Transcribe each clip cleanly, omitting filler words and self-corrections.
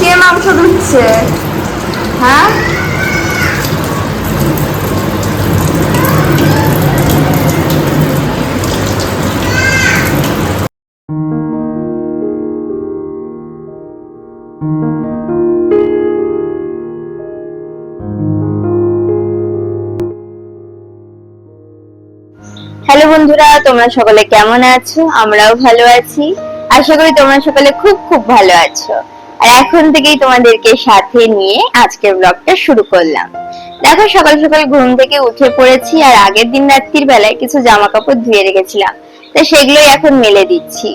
কে মাংস ধুচ্ছে? হ্যাঁ, হ্যালো বন্ধুরা, তোমরা সকলে কেমন আছো? আমরাও ভালো আছি। আশা করি তোমরা সকলে খুব খুব ভালো আছো। আর এখন থেকেই তোমাদেরকে সাথে নিয়ে আজকের ব্লগটা শুরু করলাম। দেখো, সকাল সকাল ঘুম থেকে উঠে পড়েছি, আর আগের দিন রাত্রির বেলায় কিছু জামা কাপড় ধুয়ে রেখেছিলাম, তো সেগুলোই এখন মেলে দিচ্ছি।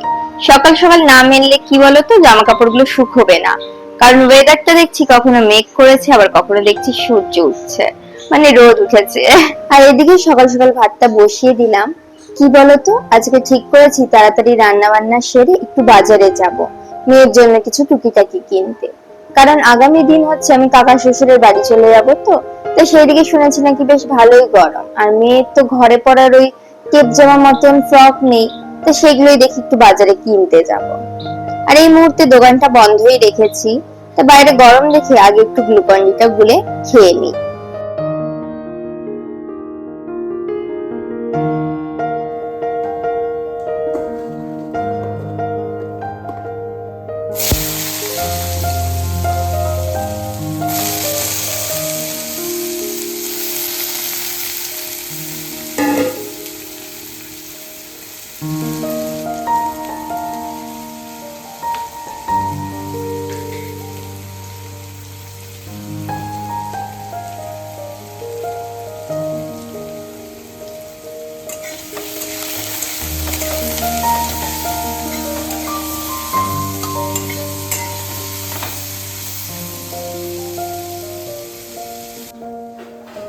সকাল সকাল না মেললে কি বলতো, জামা কাপড়গুলো শুকোবে না। কারণ ওয়েদারটা দেখছি কখনো মেঘ করেছে, আবার কখনো দেখছি সূর্য উঠছে, মানে রোদ উঠেছে। আর এদিকে সকাল সকাল ভাতটা বসিয়ে দিলাম। কি বলতো, আজকে ঠিক করেছি তাড়াতাড়ি রান্না বান্না সেরে একটু বাজারে যাব, মেয়ের জন্য কিছু টুকিটাকি কিনতে। কারণ আগামী দিন হচ্ছে আমি কাকা শ্বশুরের বাড়ি চলে যাবো, তো সেই দিকে শুনেছি নাকি বেশ ভালোই গরম, আর মেয়ের তো ঘরে পড়ার ওই টেপ জামা মতন ফ্রক নেই, তো সেগুলোই দেখি একটু বাজারে কিনতে যাব। আর এই মুহূর্তে দোকানটা বন্ধই রেখেছি, তা বাইরে গরম দেখে আগে একটু গ্লুকন ডিটা গুলে খেয়ে নিই।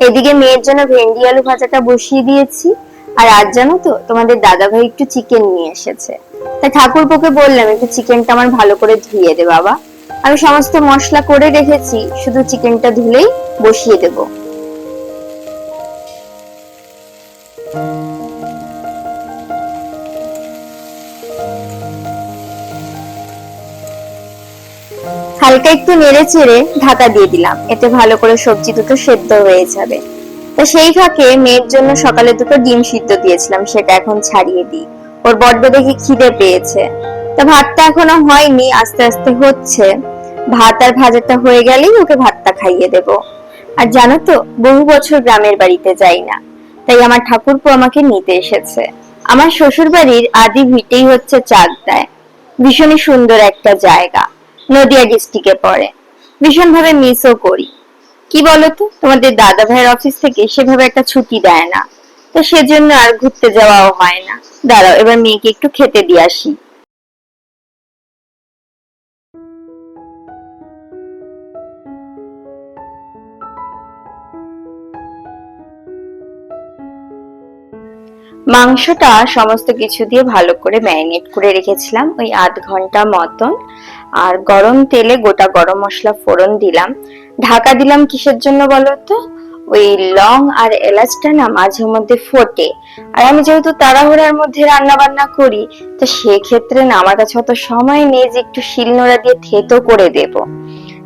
এদিকে মেয়ের জন্য ভেন্ডি আলু ভাজাটা বসিয়ে দিয়েছি। আর আজ জানো তো, তোমাদের দাদা ভাই একটু চিকেন নিয়ে এসেছে, তাই ঠাকুরপোকে বললাম একটু চিকেনটা আমার ভালো করে ধুয়ে দে বাবা। আমি সমস্ত মশলা করে রেখেছি, শুধু চিকেনটা ধুলেই বসিয়ে দেব। হালকা একটু নেড়ে চেড়ে ঢাকা দিয়ে দিলাম, এতে ভালো করে সবজি দুটো সেদ্ধ হয়ে যাবে। তা সেই ফাঁকে মেয়ের জন্য সকালে দুটো ডিম সিদ্ধ দিয়েছিলাম, সেটা এখন ছাড়িয়ে দিই। ওর বড্ড দেখে খিদে পেয়েছে। তা ভাতটা এখনো হয়নি, আস্তে আস্তে হচ্ছে। ভাত আর ভাজাটা হয়ে গেলেই ওকে ভাতটা খাইয়ে দেব। আর জানো তো, বহু বছর গ্রামের বাড়িতে যাই না, তাই আমার ঠাকুরপো আমাকে নিতে এসেছে। আমার শ্বশুর বাড়ির আদি ভিটেই হচ্ছে চাকদায়। ভীষণই সুন্দর একটা জায়গা, নদিয়া ডিস্ট্রিক্টে পড়ে। ভীষণ ভাবে মিসও করি। কি বলতো, তোমাদের দাদা ভাইয়ের অফিস থেকে সেভাবে একটা ছুটি দেয় না, তো সেজন্য আর ঘুরতে যাওয়াও হয় না। দাঁড়াও, এবার মেয়েকে একটু খেতে দিয়ে আসি। মাংসটা সমস্ত কিছু দিয়ে ভালো করে ম্যারিনেট করে রেখেছিলাম ওই 8 ঘন্টা মতন। আর গরম তেলে গোটা গরম মশলা ফোড়ন দিলাম। ঢাকা দিলাম কিসের জন্য বলতো, ওই লং আর এলাচটা না মাঝে মধ্যে ফোটে। আর আমি যেহেতু তাড়াহুড়ার মধ্যে রান্না বান্না করি, তো সেক্ষেত্রে না আমার কাছে অত সময় নেই যে একটু শিলনোড়া দিয়ে থেতো করে দেব।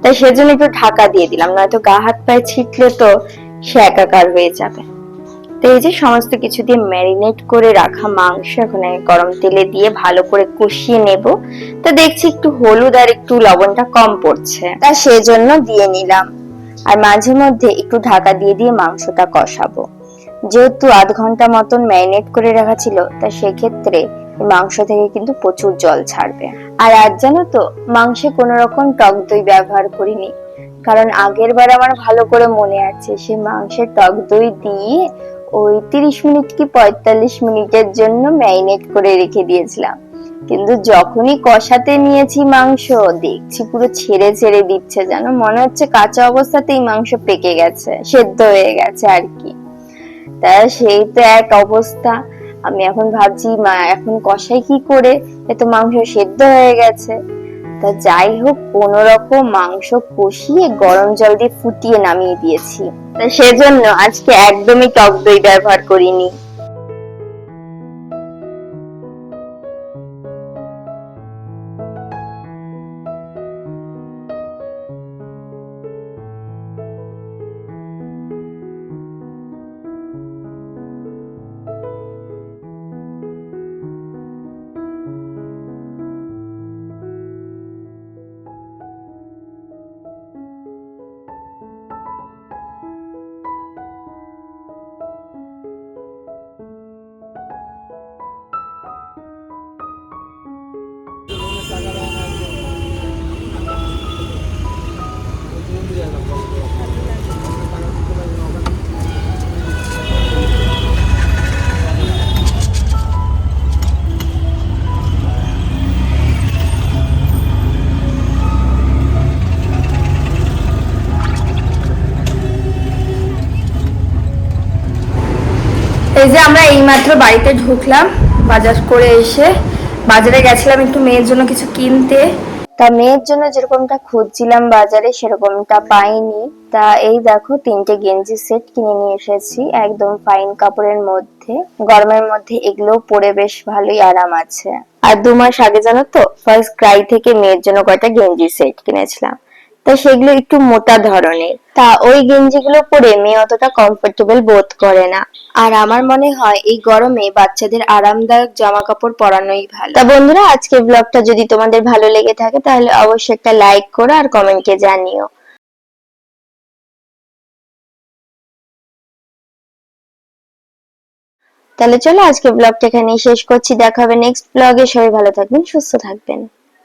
তাই সেজন্য একটু ঢাকা দিয়ে দিলাম, নয়তো গা হাত পায়ে ছিটলে তো সে একাকার হয়ে যাবে। তো এই যে সমস্ত কিছু দিয়ে ম্যারিনেট করে রাখা মাংস এখন গরম তেলে দিয়ে ভালো করে কষিয়ে নেব। তো দেখছি একটু হলুদ আর একটু লবণটা কম পড়ছে, তা সেজন্য দিয়ে নিলাম। আর মাঝে মধ্যে একটু ঢাকা দিয়ে দিয়ে মাংসটা কষাবো। যেহেতু 8 ঘন্টা মতন ম্যারিনেট করে রাখা ছিল, তা সেক্ষেত্রে মাংস থেকে কিন্তু প্রচুর জল ছাড়বে। আর আজ জানো তো, মাংসে কোনো রকম টক দই ব্যবহার করিনি। কারণ আগের বার আমার ভালো করে মনে আছে, সে মাংসের টক দই দিয়ে ওই 30 মিনিট কি 45 মিনিটের জন্য ম্যারিনেট করে রেখে দিয়েছিলাম। কিন্তু যখনই কষাতে নিয়েছি মাংস, দেখছি পুরো ছেড়ে ছেড়ে দিচ্ছে, যেন মনে হচ্ছে কাঁচা অবস্থাতেই মাংস পেকে গেছে, সেদ্ধ হয়ে গেছে আর কি। তা সেই তো এক অবস্থা। আমি এখন ভাবছি মা এখন কষাই কি করে, এ তো মাংস সেদ্ধ হয়ে গেছে। তা যাই হোক, কোন রকম মাংস কষিয়ে গরম জল দিয়ে ফুটিয়ে নামিয়ে দিয়েছি। তা সেজন্য আজকে একদমই টক দই ব্যবহার করিনি। এই যে আমরা এইমাত্র বাড়িতে ঢুকলাম বাজার করে এসে। বাজারে গেছিলাম একটু মেয়ের জন্য কিছু কিনতে। তা মেয়ের জন্য যেরকমটা খুঁজছিলাম বাজারে সেরকমটা পাইনি। তা এই দেখো 3টে গেঞ্জি সেট কিনে নিয়ে এসেছি, একদম ফাইন কাপড়ের মধ্যে। গরমের মধ্যে এগুলো পরে বেশ ভালোই আরাম আছে। আর 2 মাস আগে জানো তো ফার্স্ট ক্রাই থেকে মেয়ের জন্য কয়টা গেঞ্জি সেট কিনেছিলাম। তা সেগুলো একটু মোটা ধরনের। তা ওই গেঞ্জিগুলো পরে মেয়ে অতটা কমফোর্টেবল বোধ করে না। আর আমার মনে হয় এই গরমে বাচ্চাদের আরামদায়ক জামা কাপড় পরানোই ভালো। তা বন্ধুরা, আজকে ব্লগটা যদি তোমাদের ভালো লেগে থাকে তাহলে অবশ্যই একটা লাইক করো আর কমেন্টে জানিও। তাহলে চলো আজকে ব্লগটা এখানেই শেষ করছি। দেখা হবে নেক্সট ব্লগে। সবাই ভালো থাকবেন, সুস্থ থাকবেন।